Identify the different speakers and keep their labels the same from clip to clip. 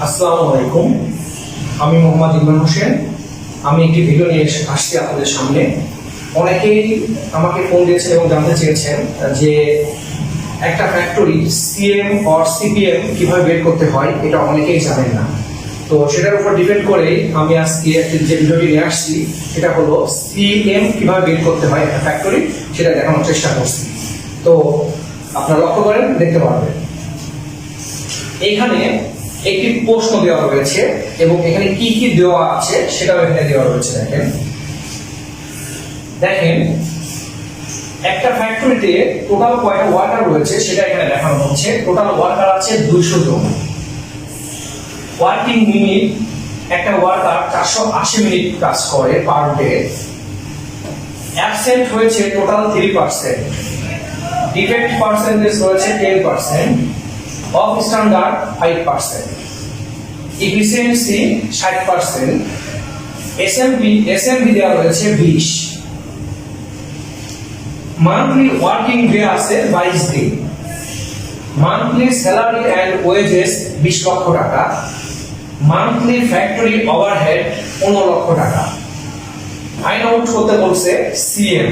Speaker 1: আসসালামু আলাইকুম, আমি মোহাম্মদ ইমরান হোসেন। আমি একটি ভিডিও নিয়ে আসছি আপনাদের সামনে। অনেকেই আমাকে ফোন দিয়েছেন এবং জানতে চেয়েছেন যে একটা ফ্যাক্টরি সিএম অর সিপিএম কিভাবে বের করতে হয়, এটা অনেকেই জানেন না। তো সেটার উপর ডিপেন্ড করেই আমি আজকে যে ভিডিওটি নিয়ে আসছি সেটা হলো সিএম কিভাবে বের করতে হয় একটা ফ্যাক্টরি, সেটা দেখানোর চেষ্টা করছি। তো আপনারা লক্ষ্য করেন, দেখতে পারবেন এখানে একটি প্রশ্ন দেওয়া রয়েছে এবং এখানে কি কি দেওয়া আছে সেটাও এখানে দেওয়া রয়েছে। দেখেন একটা ফ্যাক্টরিতে টোটাল কয়টা ওয়ার্কার রয়েছে সেটা এখানে দেখানো হচ্ছে। টোটাল ওয়ার্কার আছে 200 জন। ওয়ার্কিং মিনিট, একটা ওয়ার্কার 480 মিনিট কাজ করে পার ডে। অ্যাবসেন্ট হয়েছে টোটাল 3%, ডিফেক্ট পার্সেন্টেজ রয়েছে 10%, অফ স্ট্যান্ডার্ড 5%, ইফিসিয়েন্সি 60%, এসএমভি দেওয়া রয়েছে 20। মান্থলি ওয়ার্কিং ডে আছে 22 দিন। মান্থলি স্যালারি এন্ড ওয়েজেস 20 লক্ষ টাকা। মান্থলি ফ্যাক্টরি ওভারহেড 15 লক্ষ টাকা। ফাইন্ড আউট করতে বলছে সিএম।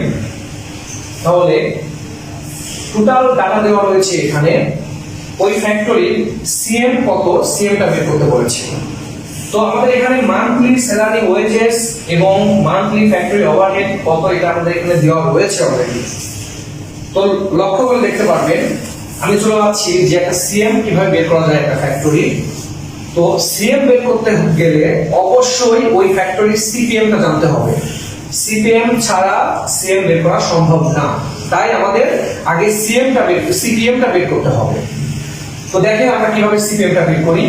Speaker 1: তাহলে টোটাল ডাটা দেওয়া রয়েছে এখানে। ওই ফ্যাক্টরির সিএম কত, সিএমটা বের করতে বলেছে। তো আমাদের এখানে মান্থলি স্যালারি ওয়েজেস এবং মান্থলি ফ্যাক্টরি ওভারহেড কত, এটা আমাদের এখানে দেওয়া রয়েছে অলরেডি। তো লক্ষ্য করে দেখতে পারবেন, আমি চলে যাচ্ছি যে একটা সিএম কিভাবে বের করা যায় একটা ফ্যাক্টরি। তো সিএম বের করতে গেলে অবশ্যই ওই ফ্যাক্টরির সিপিএমটা জানতে হবে। সিপিএম ছাড়া সিএম বের করা সম্ভব না। তাই আমাদের আগে সিপিএমটা বের করতে হবে। তো দেখেন আমরা কিভাবে সিপিএমটা বের করি।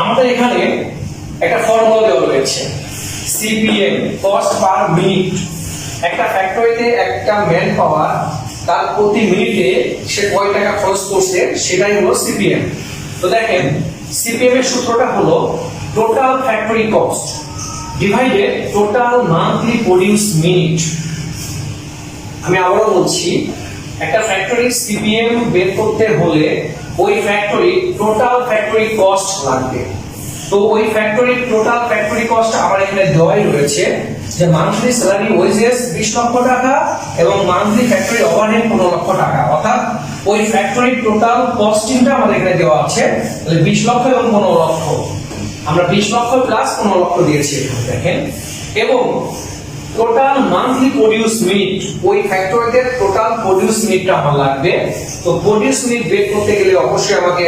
Speaker 1: আমাদের এখানে একটা ফর্মুলা দেওয়া রয়েছে, সিপিএম কস্ট পার মিনিট। একটা ফ্যাক্টরিতে একটা ম্যান পাওয়ার, তার প্রতি মিনিটে সে কয় টাকা খরচ করছে সেটাই হলো সিপিএম। তো দেখেন সিপিএম এর সূত্রটা হলো total factory cost divided total monthly produce minute. আমি আবারও বলছি, একটা ফ্যাক্টরি সিপিএম বের করতে হলে ওই ফ্যাক্টরি টোটাল ফ্যাক্টরি কস্ট লাগবে। তো ওই ফ্যাক্টরি টোটাল ফ্যাক্টরি কস্ট আমার এখানে দেওয়াই রয়েছে যে মান্থলি স্যালারি ওয়েজেস 20 লক্ষ টাকা এবং মান্থলি ফ্যাক্টরি ওভারহেড 15 লক্ষ টাকা। অর্থাৎ ওই ফ্যাক্টরির টোটাল কস্টিংটা আমাদের এখানে দেওয়া আছে, তাহলে 20 লক্ষ এবং 15 লক্ষ। আমরা 20 লক্ষ প্লাস 15 লক্ষ দিয়েছি এখানে দেখেন। এবং টোটাল মান্থলি প্রডিউস মিনিট, ওই ফ্যাক্টরিতে টোটাল প্রডিউস মিনিটটা আমার লাগবে। তো প্রডিউস মিনিট বের করতে গেলে অবশ্যই আমাকে